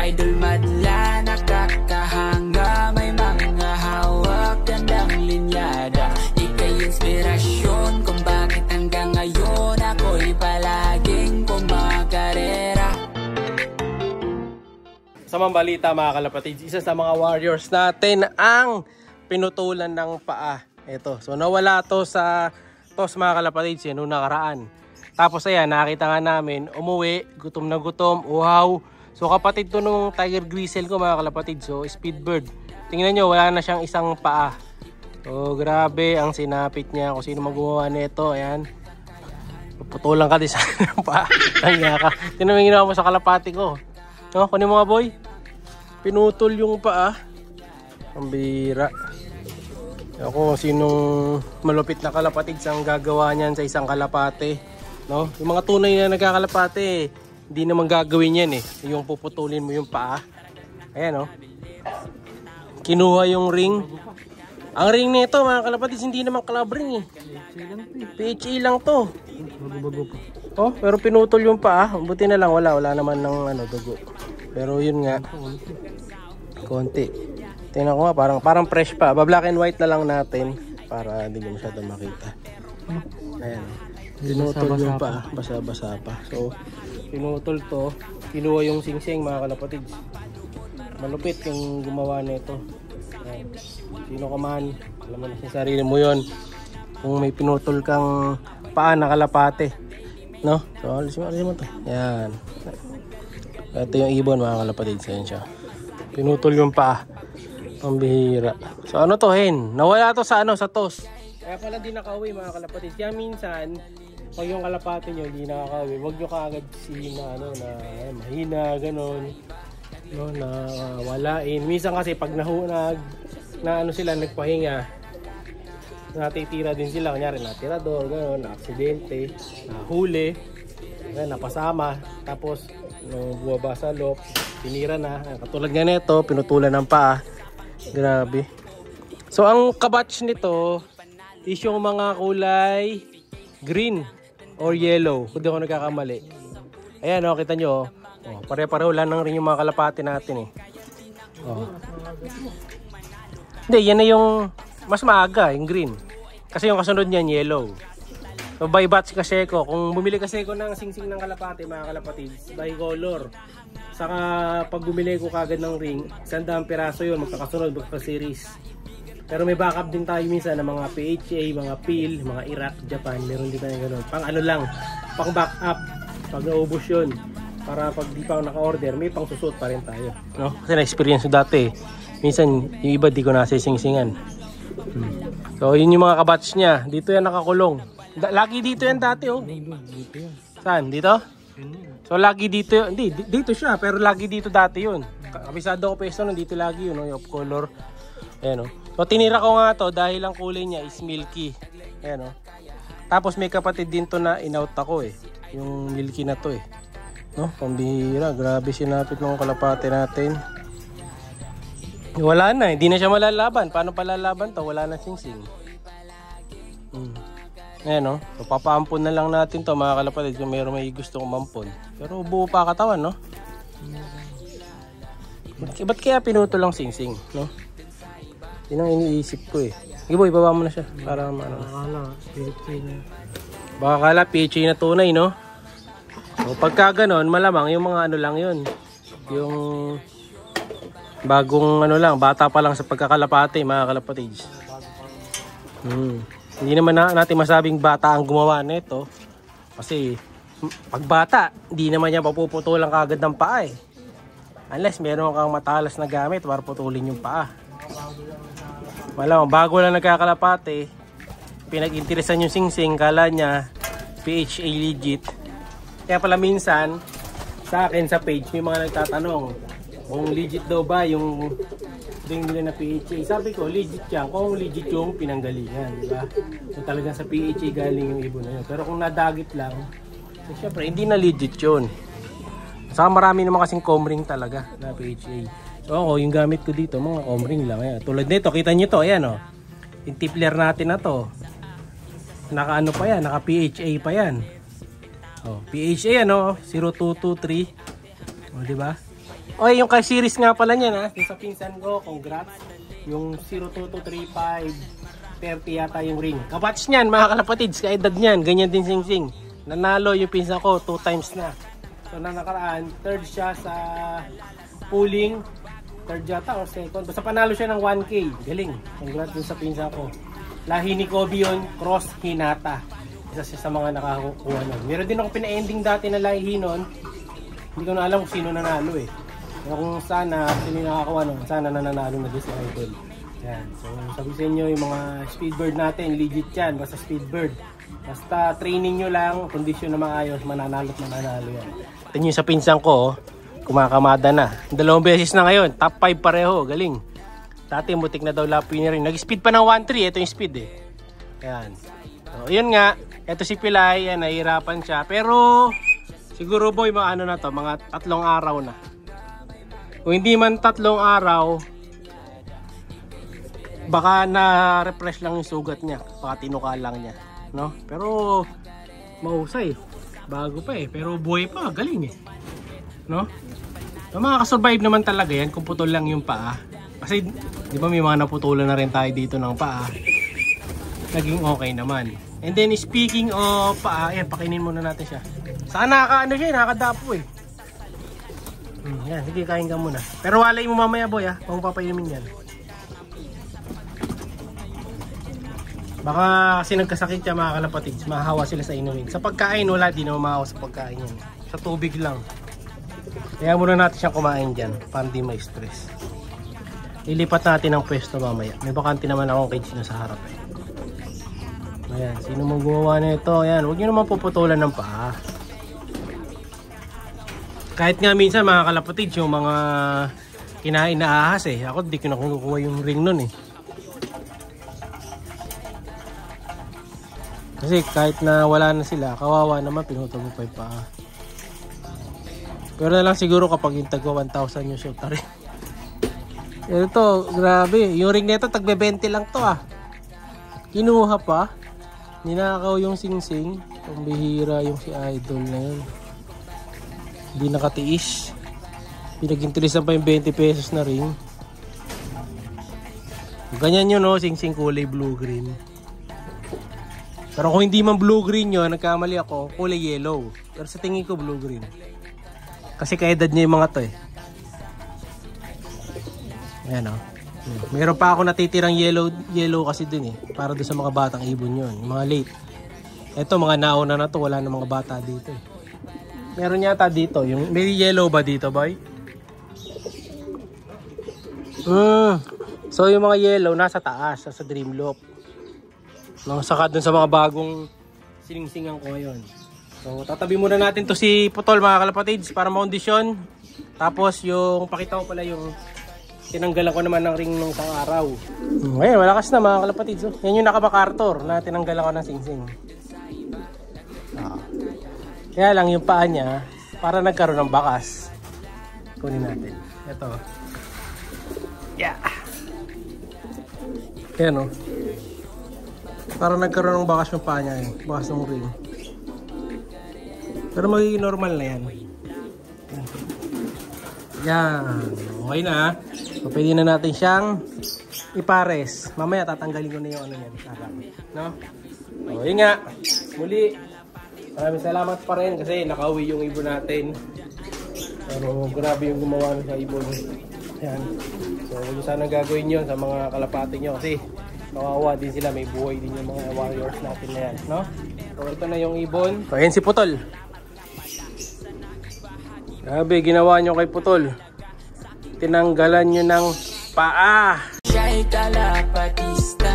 idol madla, nakakahanga, may mga hawak, gandang linyada. Ika'y inspirasyon kung bakit hanggang ngayon ako'y palaging kumakarera. Sa mga balita mga kalapatids, isa sa mga warriors natin ang pinutulan ng paa. Ito, so nawala to sa toss mga kalapatids yun, noong nakaraan. Tapos ayan, nakita nga namin, umuwi, gutom na gutom, uhaw. So kapatid to nung tiger grizzle ko mga kalapatid, so speedbird. Tingnan nyo, wala na siyang isang paa. So grabe ang sinapit niya, kung sino magawa nito, ayan. Putulan ka din sa paa. Tanya ka. Tingnan mo yung ginawa mo sa kalapati ko. No, kunin mo nga boy. Pinutol yung paa. Ang bira. Ako, sinong malupit na kalapatid ang gagawa niyan sa isang kalapate. No? Yung mga tunay na nagkakalapate, hindi naman gagawin yan eh. Yung puputulin mo yung paa. Ayan oh. Kinuha yung ring. Ang ring nito mga kalapatids, hindi naman club ring eh. PHA lang to. Oh, pero pinutol yung paa. Buti na lang wala naman ng ano, dugo. Pero yun nga. Konti. Tingnan ko nga, parang fresh pa. Ba-black and white na lang natin para hindi mo masyadong makita. Ayan. Pinutol yung paa, basa-basa pa. So, pinutol to. Kinuha yung singsing mga kalapatids. Malupit yung gumawa nito. Ayan. Sino ka man, alam mo na sa sarili mo yun. Kung may pinutol kang paa na kalapate. No? So, alisin mo to. Ayan. Ito yung ibon mga kalapatids. Ayan siya. Pinutol yung paa. Pambihira. So ano to hen? Nawala to sa ano, sa toss. Kaya pala di nakauwi mga kalapatid. Kaya minsan, pag yung kalapati nyo di nakakauwi, huwag nyo kaagad na ano, na mahina, ganon. No, na walain. Minsan kasi pag na ano sila, nagpahinga, natitira din sila. Kunyari natirador, ganon, na aksidente, nahuli, napasama. Tapos, nung buwaba sa loob, tinira na. Katulad nga nito, pinutulan ng paa. Grabe. So ang kabatch nito is yung mga kulay green or yellow, kung di ako nagkakamali. Ayan o, kita nyo. Oh, pare-pareho lang rin yung mga kalapati natin eh. Oh. Hindi, yan na yung mas maaga, yung green. Kasi yung kasunod niyan yellow. So by batch kasi ko, kung bumili kasi ko ng singsing ng kalapati, mga kalapati, by color. Saka pag bumili ko kagad ng ring, 100 piraso yun, magkakasunod, magkaka-series. Pero may backup din tayo minsan ng mga PHA, mga PIL, mga Iraq, Japan, meron din tayo gano'n. Pang ano lang, pang backup, pag naubos yun. Para pag di pa ako naka-order, may pang susot pa rin tayo. No? Kasi na-experience ko dati, minsan yung iba di ko nasisingsingan. So yun yung mga kabatch niya, dito yan nakakulong. Lagi dito yan dati oh. Saan? Dito? So lagi dito, hindi, dito siya, pero lagi dito dati yun. Kabisado ko peso nung dito lagi yun, no, yung color. Ayan o. So tinira ko nga to dahil ang kulay niya is milky. Ayan o. Tapos may kapatid din to na in-out ako eh. Yung milky na to eh. No, pambihira, grabe sinapit ng kalapate natin. Wala na, hindi na siya malalaban. Paano palalaban to? Wala na singsing. Ayan no, so papaampon na lang natin to mga kalapatid kung mayroong may gusto kong mampon. Pero buo pa katawan no. Ba't kaya pinuto lang singsing no? Yun ang iniisip ko eh. Iboy, baba mo na siya para ano. Baka kala PHA na tunay no. So pagka ganon, malamang yung mga ano lang yun. Yung bagong ano lang, bata pa lang sa pagkakalapate mga kalapatids. Hindi naman natin masabing bata ang gumawa nito. Kasi pag bata, hindi naman niya papuputulan kagad ng paa eh. Unless meron kang matalas na gamit para putulin yung paa. Malamang bago lang nagkakalapate, pinag-interesan yung singsing, kala niya PHA legit. Kaya pala minsan sa akin sa page may mga nagtatanong kung legit daw ba yung ring nila na PHA. Sabi ko, legit yan. Kung legit yung pinanggalingan, di ba? So talagang sa PHA galing yung ibon na yun. Pero kung nadagit lang, so, syempre, hindi na legit yun. Saka marami naman kasing comb ring talaga na PHA. So ako, yung gamit ko dito, mga comb ring lang. Ayan. Tulad nito, kita nyo to, ayan o. Yung tipler natin na to. Naka ano pa yan, naka PHA pa yan. O, PHA yan o, 0223. O, di ba? Okay, yung series nga pala niya na, yung sa pinsan ko, congrats. Yung 02235, 30 yata yung ring. Kabatch niyan, mga kalapatids, kaedad niyan, ganyan din Sing-Sing. Nanalo yung pinsan ko 2 times na. So na nakaraan, third siya sa pooling, third yata or second. Basta panalo siya ng 1K. Galing. Congrats din sa pinsan ko. Lahi ni Kobe yun, cross Hinata. Isa siya sa mga nakakuha nun. Meron din ako pina-ending dati na lahi nun. Hindi ko na alam kung sino nanalo eh. Pero kung sana, sino yung nakakuha nun, sana nananalo na din si Idol. Yan. So sabi sa inyo, yung mga speedbird natin, legit yan. Basta speedbird. Basta training nyo lang, kondisyon na maayos, mananalo at mananalo yan. Ito nyo sa pinsan ko, kumakamada na. 2 beses na ngayon, top 5 pareho, galing. Dati mutik na daw lapi niya rin. Nag-speed pa ng 1.3, ito yung speed eh. Ayan. So yun nga, ito si Pilay, yan, nahihirapan siya. Pero siguro boy, mga ano na to, mga 3 araw na. Kung hindi man 3 araw, baka na-refresh lang yung sugat niya, baka tinuka lang niya, no? Pero mahusay, bago pa eh, pero buhay pa, galing eh, no? So, makakasurvive naman talaga yan kung putol lang yung paa. Kasi di ba may mga naputulan na rin tayo dito ng paa, naging okay naman. And then speaking of paa, ayan, pakinin muna natin siya. Saka nakakaano siya, nakakadapo eh. Yan, sige, kain ka muna. Pero walay mo mamaya boy ha, kung papainumin yan. Baka kasi nagkasakit siya mga kalapatids, mahahawa sila sa inumin. Sa pagkain wala, di naman mahahawa sa pagkain yan. Sa tubig lang. Kaya muna natin siyang kumain dyan, para di may stress. Ilipat natin ang pwesto mamaya. May bakante naman akong cage na sa harap eh. Ayan, sino mong gumawa na ito? Ayan, huwag nyo naman puputulan ng paa. Kahit nga minsan mga kalapatids, yung mga kinain na ahas eh. Ako di ko na kukuha yung ring nun eh. Kasi kahit na wala na sila, kawawa naman, pinutol mo pa yung paa. Pero na lang siguro kapag yung tagwa 1,000 yung shoot rin. Ito, grabe. Yung ring nito, tagbe-20 lang to ah. Kinuha pa. Ninakaw yung Sing-Sing. Ang bihira yung si Idol na yun. Hindi nakatiis. Pinag-intilisan pa yung 20 pesos na ring. Ganyan yun no, Sing-Sing kulay blue-green. Pero kung hindi man blue-green yun, nagkamali ako, kulay yellow. Pero sa tingin ko blue-green. Kasi kaedad niya yung mga to eh. Ayan o. Meron pa ako natitirang yellow kasi dun eh. Para doon sa mga batang ibon yun. Yung mga late. Ito mga nauna na to, wala na mga bata dito eh. Meron yata dito. Yung, may yellow ba dito boy? So yung mga yellow nasa taas, sa Dream Loop. No, saka dun sa mga bagong sining-singan ko ngayon. So tatabi muna natin to si Putol mga kalapatids para makondisyon. Tapos yung pakita ko pala yung tinanggalan ko naman ng ring nung isang araw. Ngayon malakas na mga kalapatids. Oh. Yan yung nakamakartor na tinanggalan ko ng Sing-Sing. Kaya lang yung paa niya para nagkaroon ng bakas. Kunin natin. Ito. Yeah. Yan o. Para nagkaroon ng bakas yung paa niya. Bakas ng ring. Pero magiging normal na yan. Yan. Okay na. So pwede na natin siyang ipares. Mamaya tatanggalin ko na yung ano yan. No? So yun nga. Muli. Maraming salamat pa rin kasi nakauwi yung ibon natin. Pero grabe yung gumawa sa ibon. Ayan. So kung sana gagawin yun sa mga kalapati nyo kasi kawawa din sila, may buhay din yung mga warriors natin na yan, no? So ito na yung ibon. So ayan si Putol. Grabe ginawa nyo kay Putol. Tinanggalan nyo ng paa. Siya'y kalapatista.